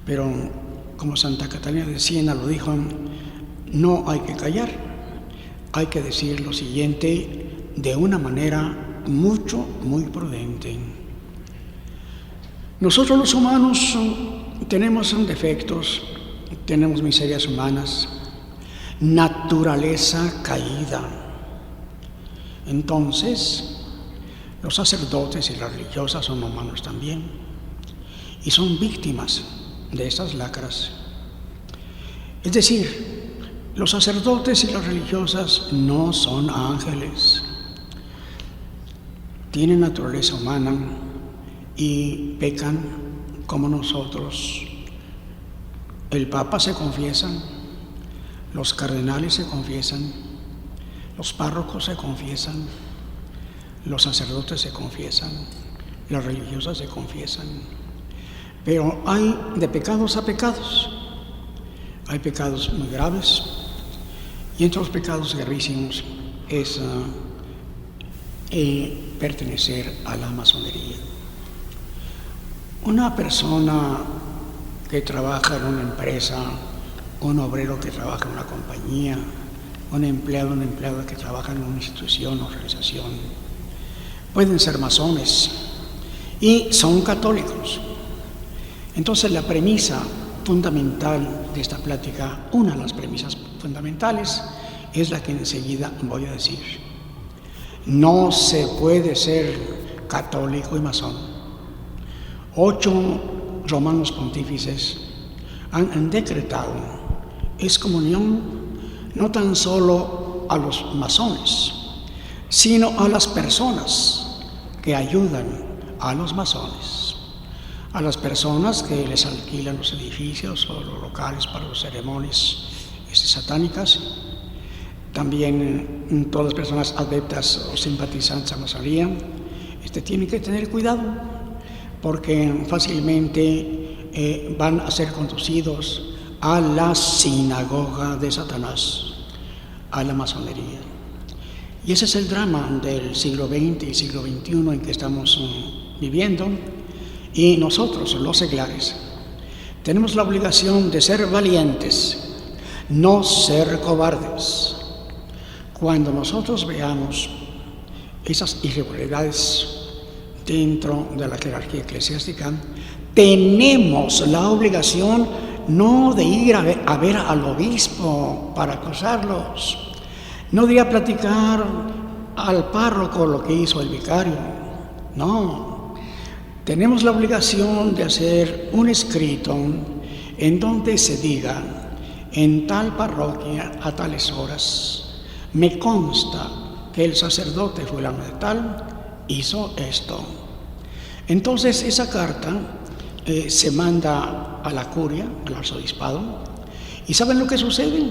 Pero como Santa Catalina de Siena lo dijo, no hay que callar, hay que decir lo siguiente de una manera muy prudente. Nosotros los humanos tenemos defectos, tenemos miserias humanas, naturaleza caída. Entonces, los sacerdotes y las religiosas son humanos también y son víctimas de estas lacras. Es decir, los sacerdotes y las religiosas no son ángeles, tienen naturaleza humana y pecan como nosotros. El Papa se confiesa, los cardenales se confiesan, los párrocos se confiesan, los sacerdotes se confiesan, las religiosas se confiesan. Pero hay de pecados a pecados. Hay pecados muy graves, y entre los pecados gravísimos es pertenecer a la masonería. Una persona que trabaja en una empresa, un obrero que trabaja en una compañía, un empleado, una empleada que trabaja en una institución o organización, pueden ser masones y son católicos. Entonces la premisa fundamental de esta plática, una de las premisas fundamentales, es la que enseguida voy a decir. No se puede ser católico y masón. 8 romanos pontífices han decretado excomunión no tan solo a los masones, sino a las personas que ayudan a los masones, a las personas que les alquilan los edificios o los locales para las ceremonias satánicas, también todas las personas adeptas o simpatizantes a la masonería. Tienen que tener cuidado porque fácilmente van a ser conducidos a la sinagoga de Satanás, a la masonería. Y ese es el drama del siglo XX y siglo XXI en que estamos viviendo. Y nosotros, los seglares, tenemos la obligación de ser valientes, no ser cobardes. Cuando nosotros veamos esas irregularidades dentro de la jerarquía eclesiástica, tenemos la obligación no de ir a ver al obispo para acusarlos, no de ir a platicar al párroco lo que hizo el vicario, No, tenemos la obligación de hacer un escrito en donde se diga, en tal parroquia a tales horas, me consta que el sacerdote fulano de tal hizo esto. Entonces esa carta se manda a la curia, al arzobispado, y ¿saben lo que sucede?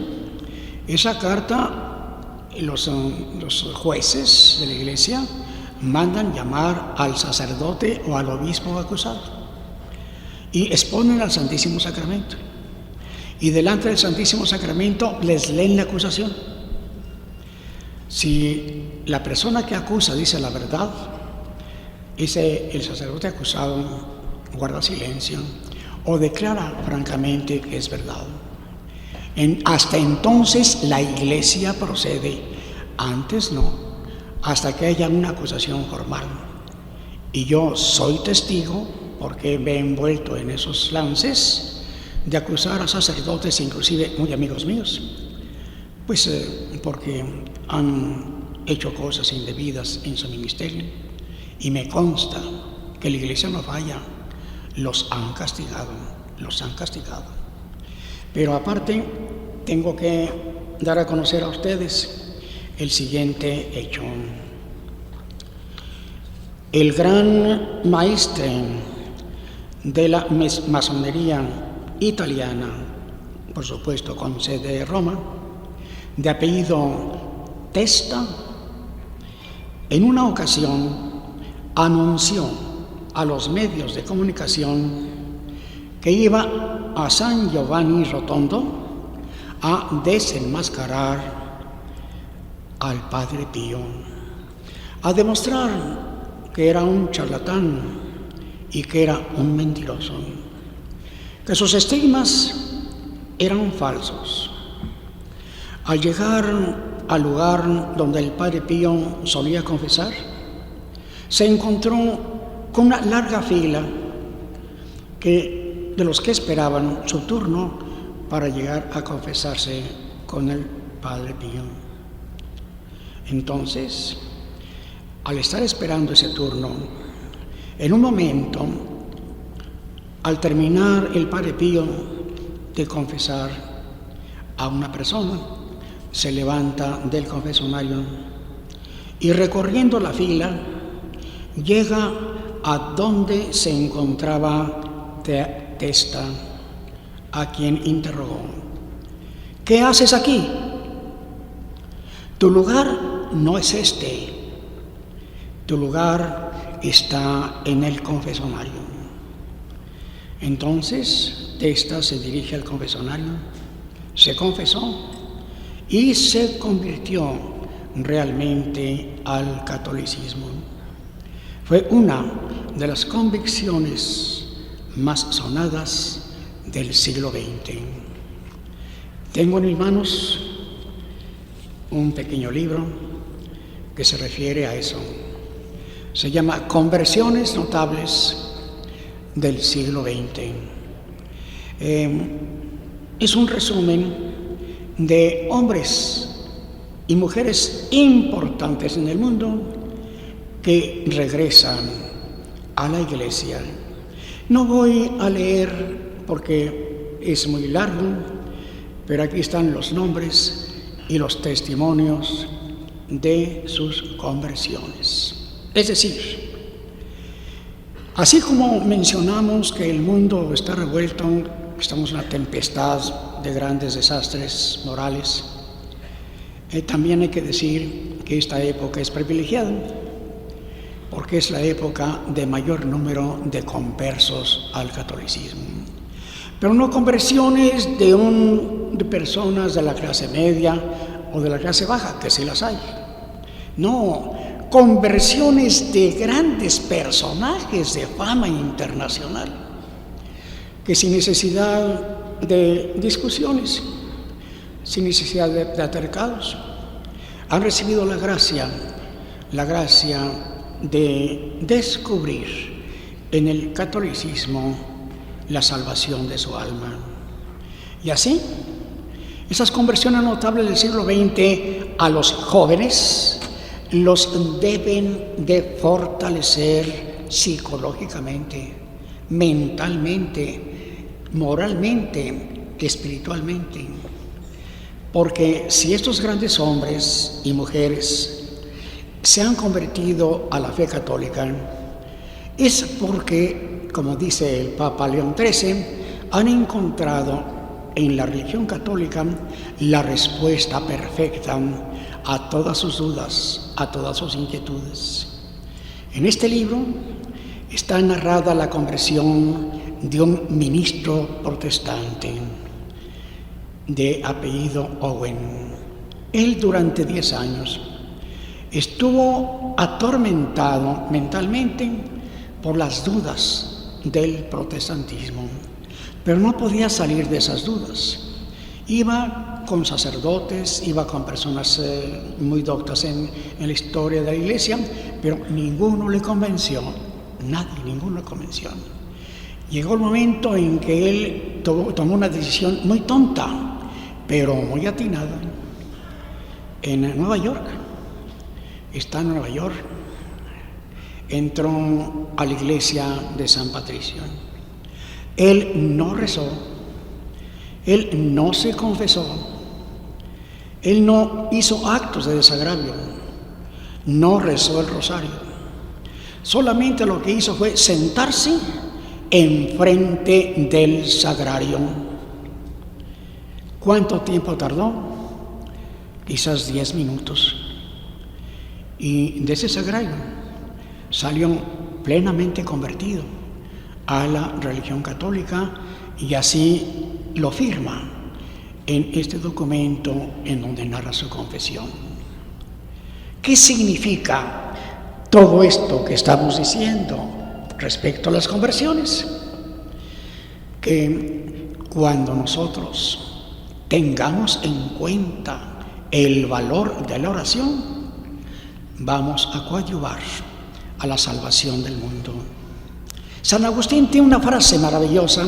Esa carta, los jueces de la iglesia mandan llamar al sacerdote o al obispo acusado y exponen al Santísimo Sacramento. Y delante del Santísimo Sacramento les leen la acusación. Si la persona que acusa dice la verdad, el sacerdote acusado guarda silencio o declara francamente que es verdad. Hasta entonces la iglesia procede, antes no, hasta que haya una acusación formal. Y yo soy testigo, porque me he envuelto en esos lances de acusar a sacerdotes, inclusive muy amigos míos, pues porque han hecho cosas indebidas en su ministerio, y me consta que la iglesia no falla, los han castigado. Pero aparte, tengo que dar a conocer a ustedes el siguiente hecho. El gran maestre de la masonería italiana, por supuesto con sede de Roma, de apellido Testa, en una ocasión anunció a los medios de comunicación que iba a San Giovanni Rotondo a desenmascarar al Padre Pío, a demostrar que era un charlatán y que era un mentiroso, que sus estigmas eran falsos. Al llegar al lugar donde el Padre Pío solía confesar, se encontró con una larga fila de los que esperaban su turno para llegar a confesarse con el Padre Pío. Entonces, al estar esperando ese turno, en un momento, al terminar el Padre Pío de confesar a una persona, se levanta del confesionario y, recorriendo la fila, llega a donde se encontraba Testa, a quien interrogó: ¿qué haces aquí? Tu lugar no es este, tu lugar está en el confesionario. Entonces Testa se dirige al confesionario, se confesó y se convirtió realmente al catolicismo. Fue una de las convicciones más sonadas del siglo XX. Tengo en mis manos un pequeño libro que se refiere a eso. Se llama Conversiones Notables del siglo XX. Es un resumen de hombres y mujeres importantes en el mundo que regresan a la iglesia. No voy a leer porque es muy largo, pero aquí están los nombres y los testimonios de sus conversiones. Es decir, así como mencionamos que el mundo está revuelto, estamos en una tempestad de grandes desastres morales, también hay que decir que esta época es privilegiada, porque es la época de mayor número de conversos al catolicismo. Pero no conversiones de personas de la clase media o de la clase baja, que sí las hay. No, conversiones de grandes personajes de fama internacional, que sin necesidad de discusiones, sin necesidad de altercados, han recibido la gracia de descubrir en el catolicismo la salvación de su alma. Y así, esas conversiones notables del siglo XX a los jóvenes los deben de fortalecer psicológicamente, mentalmente, moralmente, espiritualmente. Porque si estos grandes hombres y mujeres se han convertido a la fe católica, es porque, como dice el Papa León XIII, han encontrado en la religión católica la respuesta perfecta a todas sus dudas, a todas sus inquietudes. En este libro está narrada la conversión de un ministro protestante de apellido Owen. Él durante 10 años estuvo atormentado mentalmente por las dudas del protestantismo, pero no podía salir de esas dudas. Iba con sacerdotes, iba con personas muy doctas en la historia de la iglesia, pero ninguno le convenció, ninguno le convenció. Llegó el momento en que él tomó una decisión muy tonta, pero muy atinada. En Nueva York, está en Nueva York, entró a la iglesia de San Patricio. Él no rezó, él no se confesó, él no hizo actos de desagravio, no rezó el rosario. Solamente lo que hizo fue sentarse enfrente del sagrario. ¿Cuánto tiempo tardó? Quizás 10 minutos. Y de ese sagrario salió plenamente convertido a la religión católica, y así lo firma en este documento en donde narra su confesión. ¿Qué significa todo esto que estamos diciendo respecto a las conversiones? Que cuando nosotros tengamos en cuenta el valor de la oración, vamos a coadyuvar a la salvación del mundo. San Agustín tiene una frase maravillosa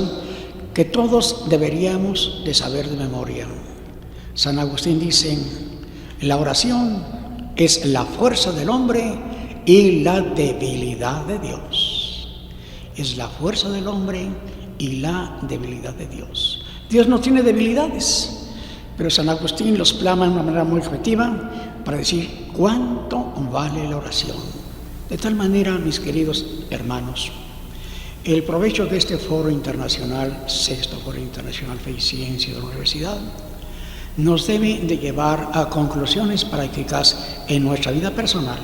que todos deberíamos de saber de memoria. San Agustín dice: la oración es la fuerza del hombre y la debilidad de Dios. Es la fuerza del hombre y la debilidad de Dios. Dios no tiene debilidades, pero San Agustín los plasma de una manera muy objetiva para decir cuánto vale la oración. De tal manera, mis queridos hermanos, el provecho de este foro internacional, sexto foro internacional Fe y Ciencia de la Universidad, nos debe de llevar a conclusiones prácticas en nuestra vida personal,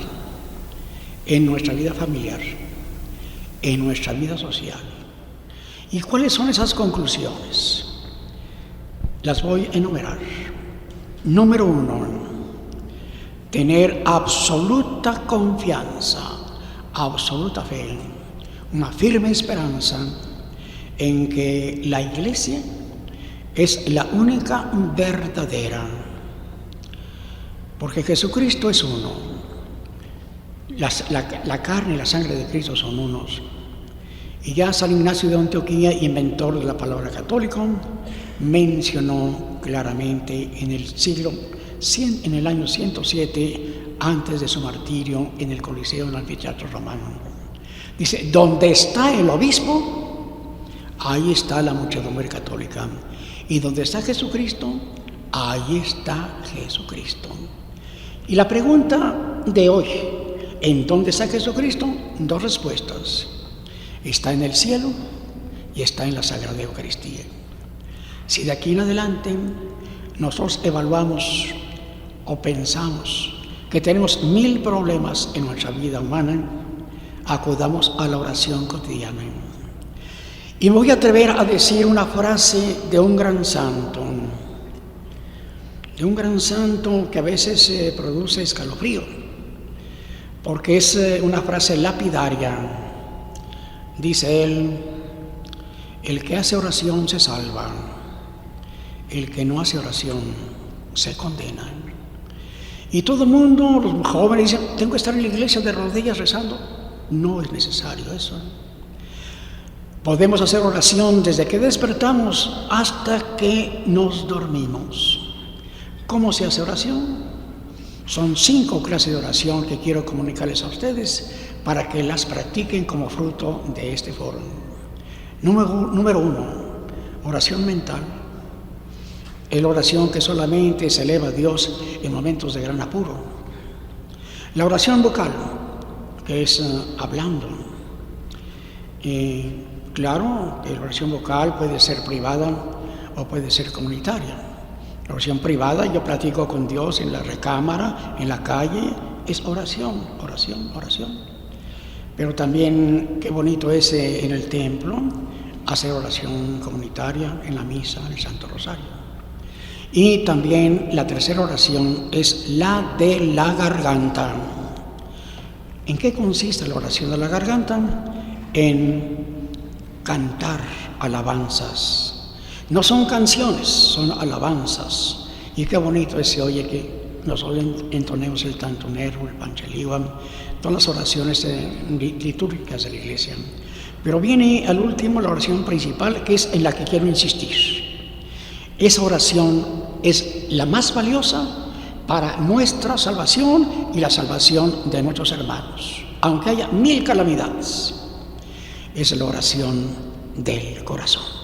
en nuestra vida familiar, en nuestra vida social. ¿Y cuáles son esas conclusiones? Las voy a enumerar. Número 1, tener absoluta confianza, absoluta fe, una firme esperanza en que la Iglesia es la única verdadera, porque Jesucristo es uno. La carne y la sangre de Cristo son unos. Y ya San Ignacio de Antioquía, inventor de la palabra católico, mencionó claramente en el año 107, antes de su martirio, en el Coliseo, en el anfiteatro romano. Dice: donde está el obispo, ahí está la muchedumbre católica. Y donde está Jesucristo, ahí está Jesucristo. Y la pregunta de hoy: ¿en dónde está Jesucristo? 2 respuestas. Está en el cielo y está en la Sagrada Eucaristía. Si de aquí en adelante nosotros evaluamos o pensamos que tenemos 1000 problemas en nuestra vida humana, acudamos a la oración cotidiana. Y me voy a atrever a decir una frase de un gran santo, que a veces produce escalofrío, porque es una frase lapidaria. Dice él: el que hace oración se salva, el que no hace oración se condena. Y todo el mundo, los jóvenes, dicen: tengo que estar en la iglesia de rodillas rezando. No es necesario eso. Podemos hacer oración desde que despertamos hasta que nos dormimos. ¿Cómo se hace oración? Son 5 clases de oración que quiero comunicarles a ustedes para que las practiquen como fruto de este foro. Número 1, oración mental. Es la oración que solamente se eleva a Dios en momentos de gran apuro. La oración vocal, que es hablando. Claro, la oración vocal puede ser privada o puede ser comunitaria. La oración privada, yo platico con Dios en la recámara, en la calle, es oración. Pero también qué bonito es en el templo hacer oración comunitaria en la misa, en el Santo Rosario. Y también la tercera oración es la de la garganta. ¿En qué consiste la oración de la garganta? En cantar alabanzas. No son canciones, son alabanzas. Y qué bonito es, se oye que nosotros entonemos el tantunero, el pancheliwan, todas las oraciones litúrgicas de la iglesia. Pero viene al último la oración principal, que es en la que quiero insistir. Esa oración es la más valiosa para nuestra salvación y la salvación de nuestros hermanos, aunque haya 1000 calamidades. Es la oración del corazón.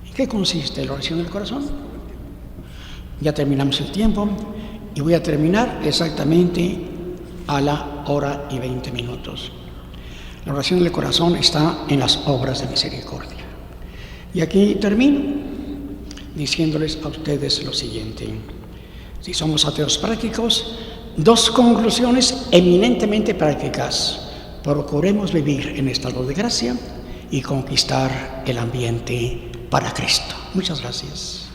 ¿En qué consiste la oración del corazón? Ya terminamos el tiempo y voy a terminar exactamente a la 1:20. La oración del corazón está en las obras de misericordia. Y aquí termino diciéndoles a ustedes lo siguiente. Si somos ateos prácticos, 2 conclusiones eminentemente prácticas. Procuremos vivir en estado de gracia y conquistar el ambiente para Cristo. Muchas gracias.